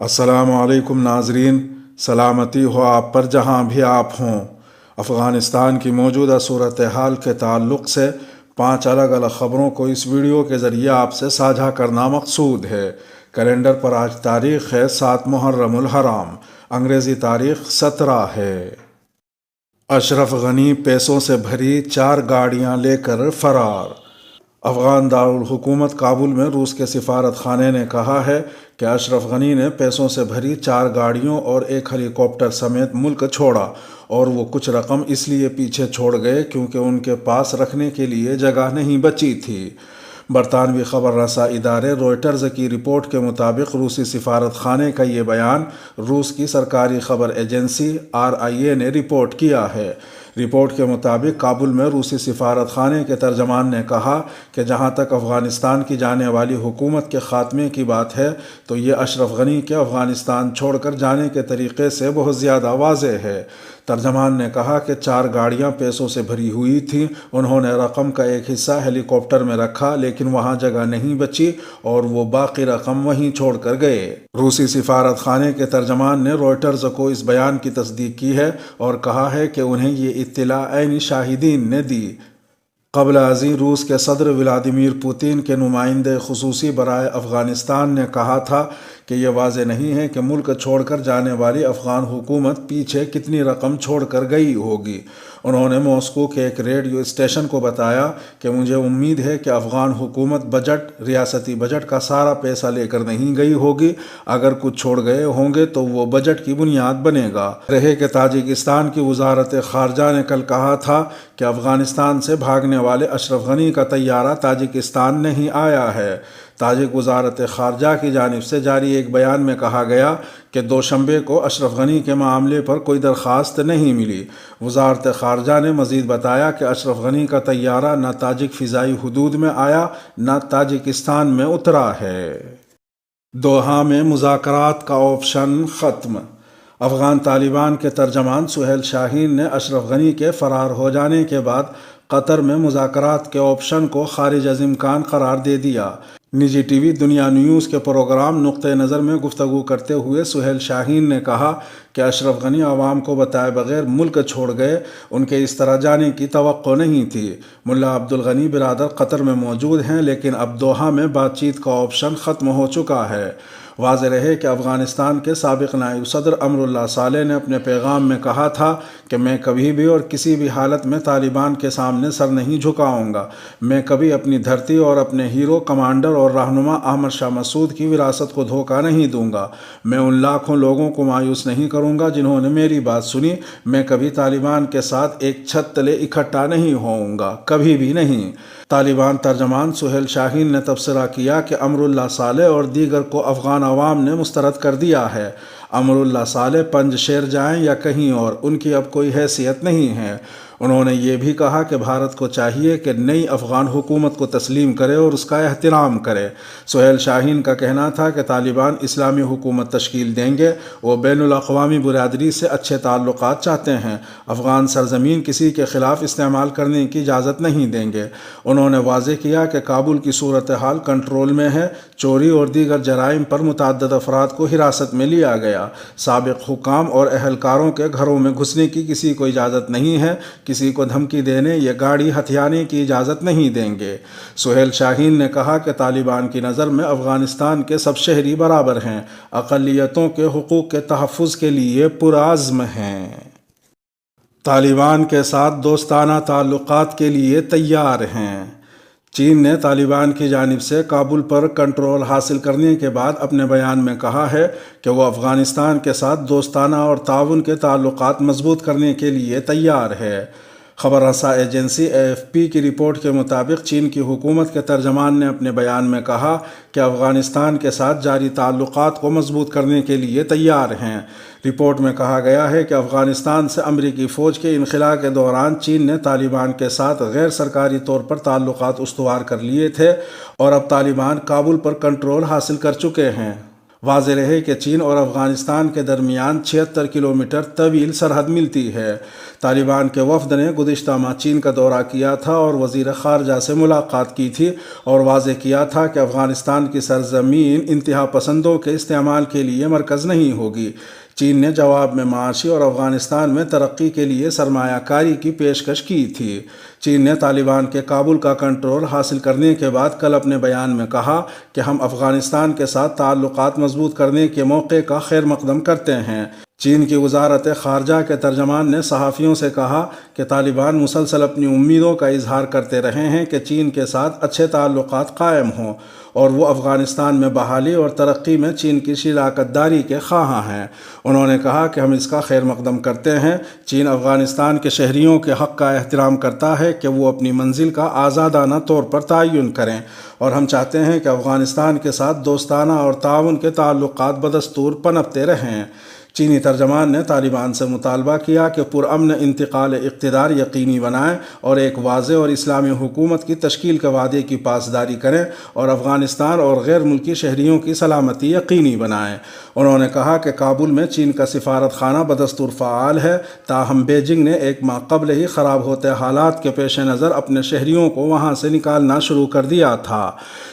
السلام علیکم ناظرین، سلامتی ہو آپ پر جہاں بھی آپ ہوں۔ افغانستان کی موجودہ صورتحال کے تعلق سے 5 الگ الگ خبروں کو اس ویڈیو کے ذریعے آپ سے ساجھا کرنا مقصود ہے۔ کیلنڈر پر آج تاریخ ہے 7 محرم الحرام، انگریزی تاریخ 17 ہے۔ اشرف غنی پیسوں سے بھری 4 گاڑیاں لے کر فرار۔ افغان دارالحکومت کابل میں روس کے سفارت خانے نے کہا ہے کہ اشرف غنی نے پیسوں سے بھری 4 گاڑیوں اور ایک ہیلی کاپٹر سمیت ملک چھوڑا، اور وہ کچھ رقم اس لیے پیچھے چھوڑ گئے کیونکہ ان کے پاس رکھنے کے لیے جگہ نہیں بچی تھی۔ برطانوی خبر رساں ادارے روئٹرز کی رپورٹ کے مطابق روسی سفارت خانے کا یہ بیان روس کی سرکاری خبر ایجنسی RIA نے رپورٹ کیا ہے۔ رپورٹ کے مطابق کابل میں روسی سفارت خانے کے ترجمان نے کہا کہ جہاں تک افغانستان کی جانے والی حکومت کے خاتمے کی بات ہے تو یہ اشرف غنی کے افغانستان چھوڑ کر جانے کے طریقے سے بہت زیادہ واضح ہے۔ ترجمان نے کہا کہ 4 گاڑیاں پیسوں سے بھری ہوئی تھیں، انہوں نے رقم کا ایک حصہ ہیلی کاپٹر میں رکھا لیکن وہاں جگہ نہیں بچی اور وہ باقی رقم وہیں چھوڑ کر گئے۔ روسی سفارت خانے کے ترجمان نے روئٹرز کو اس بیان کی تصدیق کی ہے اور کہا ہے کہ انہیں یہ اطلاع عینی شاہدین نے دی۔ قبل ازیں روس کے صدر ولادیمیر پوتین کے نمائندے خصوصی برائے افغانستان نے کہا تھا کہ یہ واضح نہیں ہے کہ ملک چھوڑ کر جانے والی افغان حکومت پیچھے کتنی رقم چھوڑ کر گئی ہوگی۔ انہوں نے ماسکو کے ایک ریڈیو اسٹیشن کو بتایا کہ مجھے امید ہے کہ افغان حکومت ریاستی بجٹ کا سارا پیسہ لے کر نہیں گئی ہوگی، اگر کچھ چھوڑ گئے ہوں گے تو وہ بجٹ کی بنیاد بنے گا۔ رہے کہ تاجکستان کی وزارت خارجہ نے کل کہا تھا کہ افغانستان سے بھاگنے والے اشرف غنی کا طیارہ تاجکستان نہیں آیا ہے۔ تاجک وزارت خارجہ کی جانب سے جاری ایک بیان میں کہا گیا کہ دوشنبے کو اشرف غنی کے معاملے پر کوئی درخواست نہیں ملی۔ وزارت خارجہ نے مزید بتایا کہ اشرف غنی کا طیارہ نہ تاجک فضائی حدود میں آیا نہ تاجکستان میں اترا ہے۔ دوحہ میں مذاکرات کا آپشن ختم۔ افغان طالبان کے ترجمان سہیل شاہین نے اشرف غنی کے فرار ہو جانے کے بعد قطر میں مذاکرات کے آپشن کو خارج از امکان قرار دے دیا۔ نجی ٹی وی دنیا نیوز کے پروگرام نقطہ نظر میں گفتگو کرتے ہوئے سہیل شاہین نے کہا کہ اشرف غنی عوام کو بتائے بغیر ملک چھوڑ گئے، ان کے اس طرح جانے کی توقع نہیں تھی۔ ملا عبدالغنی برادر قطر میں موجود ہیں لیکن اب دوحہ میں بات چیت کا آپشن ختم ہو چکا ہے۔ واضح رہے کہ افغانستان کے سابق نائب صدر امر اللہ صالح نے اپنے پیغام میں کہا تھا کہ میں کبھی بھی اور کسی بھی حالت میں طالبان کے سامنے سر نہیں جھکاؤں گا۔ میں کبھی اپنی دھرتی اور اپنے ہیرو کمانڈر اور رہنما احمد شاہ مسعود کی وراثت کو دھوکہ نہیں دوں گا۔ میں ان لاکھوں لوگوں کو مایوس نہیں کروں گا جنہوں نے میری بات سنی۔ میں کبھی طالبان کے ساتھ ایک چھت تلے اکٹھا نہیں ہوؤں گا، کبھی بھی نہیں۔ طالبان ترجمان سہیل شاہین نے تبصرہ کیا کہ امر اللہ صالح اور دیگر کو افغان عوام نے مسترد کر دیا ہے۔ امر اللہ صالح پنج شیر جائیں یا کہیں اور، ان کی اب کوئی حیثیت نہیں ہے۔ انہوں نے یہ بھی کہا کہ بھارت کو چاہیے کہ نئی افغان حکومت کو تسلیم کرے اور اس کا احترام کرے۔ سہیل شاہین کا کہنا تھا کہ طالبان اسلامی حکومت تشکیل دیں گے، وہ بین الاقوامی برادری سے اچھے تعلقات چاہتے ہیں، افغان سرزمین کسی کے خلاف استعمال کرنے کی اجازت نہیں دیں گے۔ انہوں نے واضح کیا کہ کابل کی صورتحال کنٹرول میں ہے، چوری اور دیگر جرائم پر متعدد افراد کو حراست میں لیا گیا۔ سابق حکام اور اہلکاروں کے گھروں میں گھسنے کی کسی کو اجازت نہیں ہے، کسی کو دھمکی دینے یا گاڑی ہتھیانے کی اجازت نہیں دیں گے۔ سہیل شاہین نے کہا کہ طالبان کی نظر میں افغانستان کے سب شہری برابر ہیں، اقلیتوں کے حقوق کے تحفظ کے لیے پرعزم ہیں، طالبان کے ساتھ دوستانہ تعلقات کے لیے تیار ہیں۔ چین نے طالبان کی جانب سے کابل پر کنٹرول حاصل کرنے کے بعد اپنے بیان میں کہا ہے کہ وہ افغانستان کے ساتھ دوستانہ اور تعاون کے تعلقات مضبوط کرنے کے لیے تیار ہے۔ خبر رساں ایجنسی AFP کی رپورٹ کے مطابق چین کی حکومت کے ترجمان نے اپنے بیان میں کہا کہ افغانستان کے ساتھ جاری تعلقات کو مضبوط کرنے کے لیے تیار ہیں۔ رپورٹ میں کہا گیا ہے کہ افغانستان سے امریکی فوج کے انخلاء کے دوران چین نے طالبان کے ساتھ غیر سرکاری طور پر تعلقات استوار کر لیے تھے اور اب طالبان کابل پر کنٹرول حاصل کر چکے ہیں۔ واضح رہے کہ چین اور افغانستان کے درمیان 76 کلومیٹر طویل سرحد ملتی ہے۔ طالبان کے وفد نے گزشتہ ماہ چین کا دورہ کیا تھا اور وزیر خارجہ سے ملاقات کی تھی اور واضح کیا تھا کہ افغانستان کی سرزمین انتہا پسندوں کے استعمال کے لیے مرکز نہیں ہوگی۔ چین نے جواب میں معاشی اور افغانستان میں ترقی کے لیے سرمایہ کاری کی پیشکش کی تھی۔ چین نے طالبان کے کابل کا کنٹرول حاصل کرنے کے بعد کل اپنے بیان میں کہا کہ ہم افغانستان کے ساتھ تعلقات مضبوط کرنے کے موقع کا خیر مقدم کرتے ہیں۔ چین کی وزارت خارجہ کے ترجمان نے صحافیوں سے کہا کہ طالبان مسلسل اپنی امیدوں کا اظہار کرتے رہے ہیں کہ چین کے ساتھ اچھے تعلقات قائم ہوں اور وہ افغانستان میں بحالی اور ترقی میں چین کی شراکت داری کے خواہاں ہیں۔ انہوں نے کہا کہ ہم اس کا خیر مقدم کرتے ہیں۔ چین افغانستان کے شہریوں کے حق کا احترام کرتا ہے کہ وہ اپنی منزل کا آزادانہ طور پر تعین کریں اور ہم چاہتے ہیں کہ افغانستان کے ساتھ دوستانہ اور تعاون کے تعلقات بدستور پنپتے رہیں۔ چینی ترجمان نے طالبان سے مطالبہ کیا کہ پرامن انتقال اقتدار یقینی بنائیں اور ایک واضح اور اسلامی حکومت کی تشکیل کے وعدے کی پاسداری کریں اور افغانستان اور غیر ملکی شہریوں کی سلامتی یقینی بنائیں۔ انہوں نے کہا کہ کابل میں چین کا سفارت خانہ بدستور فعال ہے، تاہم بیجنگ نے ایک ماہ قبل ہی خراب ہوتے حالات کے پیش نظر اپنے شہریوں کو وہاں سے نکالنا شروع کر دیا تھا۔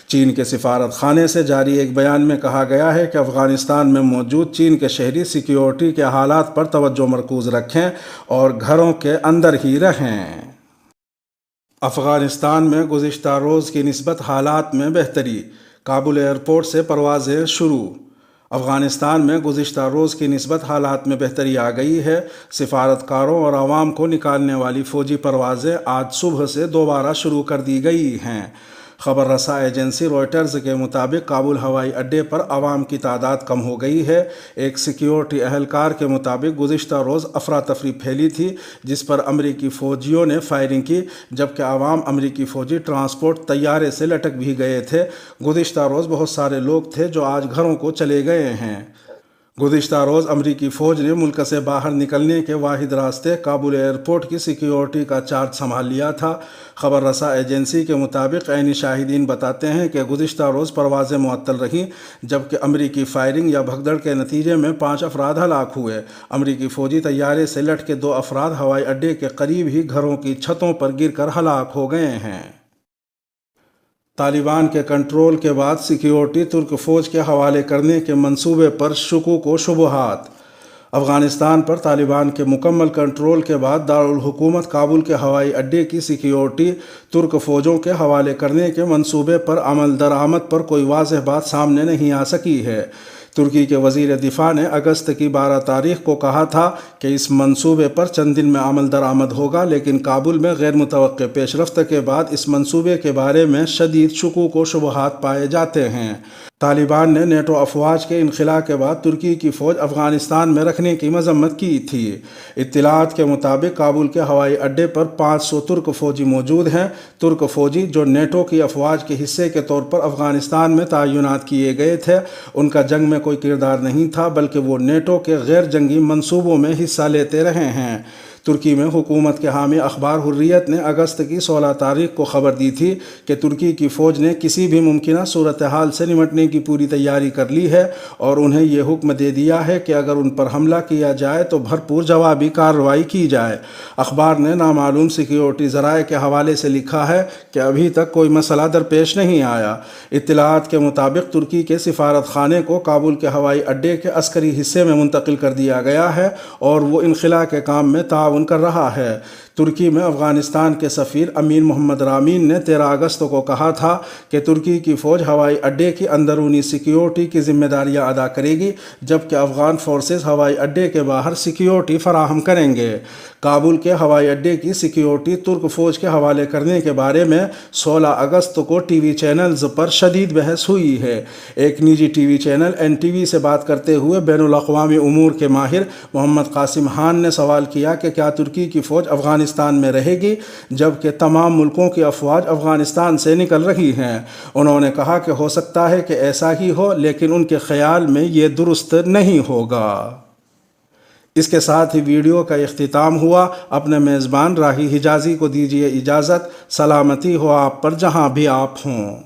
چین کے سفارت خانے سے جاری ایک بیان میں کہا گیا ہے کہ افغانستان میں موجود چین کے شہری سیکیورٹی کے حالات پر توجہ مرکوز رکھیں اور گھروں کے اندر ہی رہیں۔ افغانستان میں گزشتہ روز کی نسبت حالات میں بہتری، کابل ایئرپورٹ سے پروازیں شروع۔ افغانستان میں گزشتہ روز کی نسبت حالات میں بہتری آ گئی ہے۔ سفارتکاروں اور عوام کو نکالنے والی فوجی پروازیں آج صبح سے دوبارہ شروع کر دی گئی ہیں۔ خبر رساں ایجنسی روئٹرز کے مطابق کابل ہوائی اڈے پر عوام کی تعداد کم ہو گئی ہے۔ ایک سیکیورٹی اہلکار کے مطابق گزشتہ روز افراتفری پھیلی تھی جس پر امریکی فوجیوں نے فائرنگ کی، جبکہ عوام امریکی فوجی ٹرانسپورٹ طیارے سے لٹک بھی گئے تھے۔ گزشتہ روز بہت سارے لوگ تھے جو آج گھروں کو چلے گئے ہیں۔ گزشتہ روز امریکی فوج نے ملک سے باہر نکلنے کے واحد راستے کابل ایئرپورٹ کی سیکیورٹی کا چارج سنبھال لیا تھا۔ خبر رساں ایجنسی کے مطابق عینی شاہدین بتاتے ہیں کہ گزشتہ روز پروازیں معطل رہیں، جبکہ امریکی فائرنگ یا بھگدڑ کے نتیجے میں 5 افراد ہلاک ہوئے۔ امریکی فوجی طیارے سے لٹکے 2 افراد ہوائی اڈے کے قریب ہی گھروں کی چھتوں پر گر کر ہلاک ہو گئے ہیں۔ طالبان کے کنٹرول کے بعد سیکیورٹی ترک فوج کے حوالے کرنے کے منصوبے پر شکوک و شبہات۔ افغانستان پر طالبان کے مکمل کنٹرول کے بعد دارالحکومت کابل کے ہوائی اڈے کی سیکیورٹی ترک فوجوں کے حوالے کرنے کے منصوبے پر عمل درآمد پر کوئی واضح بات سامنے نہیں آ سکی ہے۔ ترکی کے وزیر دفاع نے اگست کی 12 تاریخ کو کہا تھا کہ اس منصوبے پر چند دن میں عمل درآمد ہوگا، لیکن کابل میں غیر متوقع پیش رفت کے بعد اس منصوبے کے بارے میں شدید شکوک و شبہات پائے جاتے ہیں۔ طالبان نے نیٹو افواج کے انخلاء کے بعد ترکی کی فوج افغانستان میں رکھنے کی مذمت کی تھی۔ اطلاعات کے مطابق کابل کے ہوائی اڈے پر 500 ترک فوجی موجود ہیں۔ ترک فوجی جو نیٹو کی افواج کے حصے کے طور پر افغانستان میں تعینات کیے گئے تھے، ان کا جنگ میں کوئی کردار نہیں تھا، بلکہ وہ نیٹو کے غیر جنگی منصوبوں میں حصہ لیتے رہے ہیں۔ ترکی میں حکومت کے حامی اخبار حریت نے اگست کی 16 تاریخ کو خبر دی تھی کہ ترکی کی فوج نے کسی بھی ممکنہ صورتحال سے نمٹنے کی پوری تیاری کر لی ہے اور انہیں یہ حکم دے دیا ہے کہ اگر ان پر حملہ کیا جائے تو بھرپور جوابی کارروائی کی جائے۔ اخبار نے نامعلوم سیکیورٹی ذرائع کے حوالے سے لکھا ہے کہ ابھی تک کوئی مسئلہ درپیش نہیں آیا۔ اطلاعات کے مطابق ترکی کے سفارت خانے کو کابل کے ہوائی اڈے کے عسکری حصے میں منتقل کر دیا گیا ہے اور وہ انخلاء کے کام میں تعاون کر رہا ہے۔ ترکی میں افغانستان کے سفیر امین محمد رامین نے 13 اگست کو کہا تھا کہ ترکی کی فوج ہوائی اڈے کی اندرونی سیکیورٹی کی ذمہ داریاں ادا کرے گی، جبکہ افغان فورسز ہوائی اڈے کے باہر سیکیورٹی فراہم کریں گے۔ کابل کے ہوائی اڈے کی سیکیورٹی ترک فوج کے حوالے کرنے کے بارے میں 16 اگست کو ٹی وی چینلز پر شدید بحث ہوئی ہے۔ ایک نجی ٹی وی چینل NTV سے بات کرتے ہوئے بین الاقوامی امور کے ماہر محمد قاسم خان نے سوال کیا کہ کیا ترکی کی فوج افغانستان میں رہے گی جبکہ تمام ملکوں کی افواج افغانستان سے نکل رہی ہیں؟ انہوں نے کہا کہ ہو سکتا ہے کہ ایسا ہی ہو، لیکن ان کے خیال میں یہ درست نہیں ہوگا۔ اس کے ساتھ ہی ویڈیو کا اختتام ہوا۔ اپنے میزبان راہی حجازی کو دیجیے اجازت۔ سلامتی ہو آپ پر جہاں بھی آپ ہوں۔